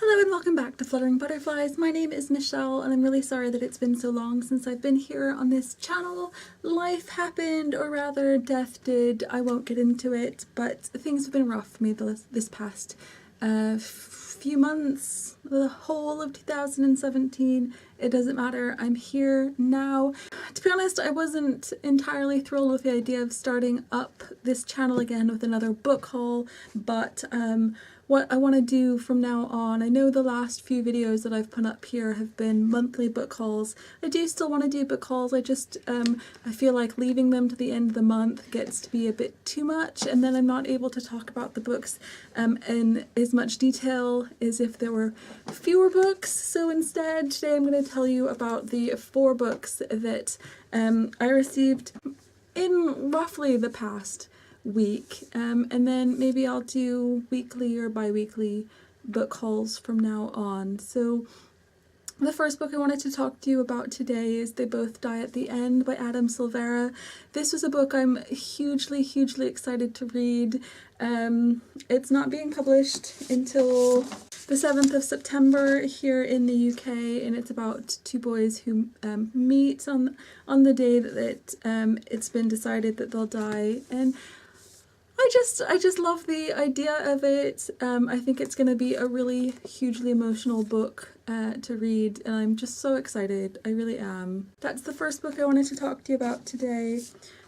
Hello and welcome back to Fluttering Butterflies. My name is Michelle and I'm really sorry that it's been so long since I've been here on this channel. Life happened, or rather death did. I won't get into it, but things have been rough for me this past few months, the whole of 2017. It doesn't matter, I'm here now. To be honest, I wasn't entirely thrilled with the idea of starting up this channel again with another book haul, but what I want to do from now on, I know the last few videos that I've put up here have been monthly book hauls. I do still want to do book hauls, I just I feel like leaving them to the end of the month gets to be a bit too much, and then I'm not able to talk about the books in as much detail as if there were fewer books. So instead, today I'm going to tell you about the 4 books that I received in roughly the past week, and then maybe I'll do weekly or bi-weekly book hauls from now on. So the first book I wanted to talk to you about today is They Both Die at the End by Adam Silvera. This was a book I'm hugely excited to read. It's not being published until the 7th of September here in the UK, and it's about 2 boys who meet on the day that it's been decided that they'll die, and I just love the idea of it. I think it's going to be a really hugely emotional book to read, and I'm just so excited. I really am. That's the first book I wanted to talk to you about today.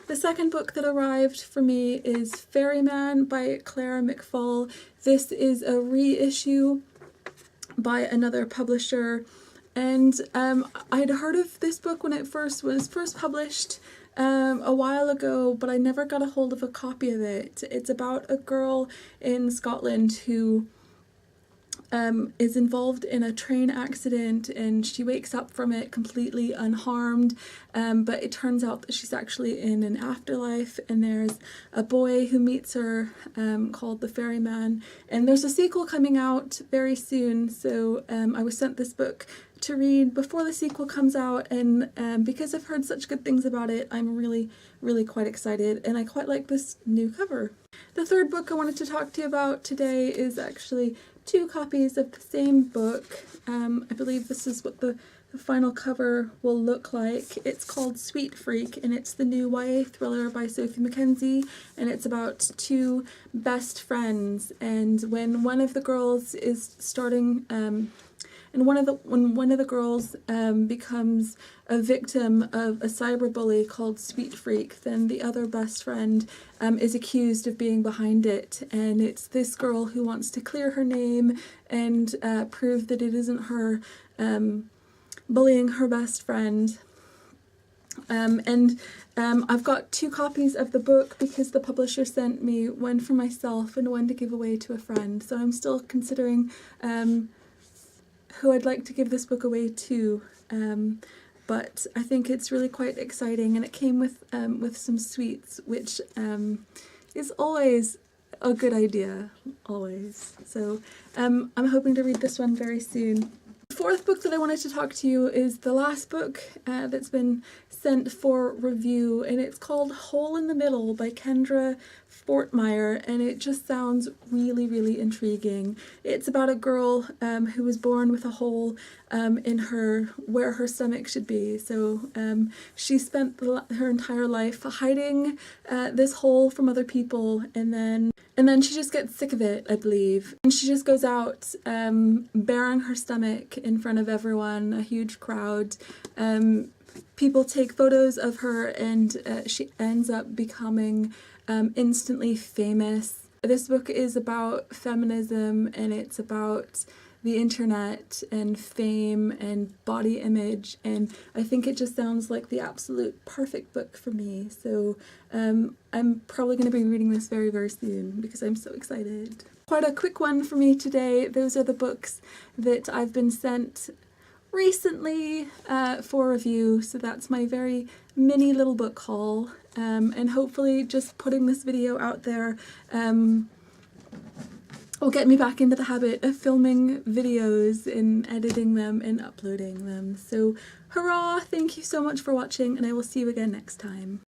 The second book that arrived for me is Ferryman by Clara McFall. This is a reissue by another publisher, and I'd heard of this book when it was first published a while ago, but I never got a hold of a copy of it. It's about a girl in Scotland who is involved in a train accident, and she wakes up from it completely unharmed, but it turns out that she's actually in an afterlife, and there's a boy who meets her called the Ferryman, and there's a sequel coming out very soon, so I was sent this book to read before the sequel comes out, and because I've heard such good things about it, I'm really quite excited, and I quite like this new cover. The third book I wanted to talk to you about today is actually 2 copies of the same book. I believe this is what the final cover will look like. It's called Sweet Freak, and it's the new YA thriller by Sophie Mackenzie, and it's about 2 best friends, and when one of the girls is starting and when one of the girls becomes a victim of a cyberbully called Sweet Freak, then the other best friend is accused of being behind it, and it's this girl who wants to clear her name and prove that it isn't her bullying her best friend. I've got 2 copies of the book because the publisher sent me one for myself and one to give away to a friend, so I'm still considering who I'd like to give this book away to, but I think it's really quite exciting, and it came with some sweets, which is always a good idea, always. So I'm hoping to read this one very soon. The fourth book that I wanted to talk to you is the last book that's been sent for review, and it's called Hole in the Middle by Kendra Fortmeyer, and it just sounds really intriguing. It's about a girl who was born with a hole in where her stomach should be. So she spent her entire life hiding this hole from other people, and then she just gets sick of it, I believe. And she just goes out baring her stomach in front of everyone, a huge crowd. People take photos of her, and she ends up becoming instantly famous. This book is about feminism, and it's about the internet and fame and body image, and I think it just sounds like the absolute perfect book for me. So I'm probably going to be reading this very soon because I'm so excited. Quite a quick one for me today. Those are the books that I've been sent recently for review, so that's my very mini little book haul, and hopefully just putting this video out there will get me back into the habit of filming videos and editing them and uploading them. So hurrah! Thank you so much for watching, and I will see you again next time.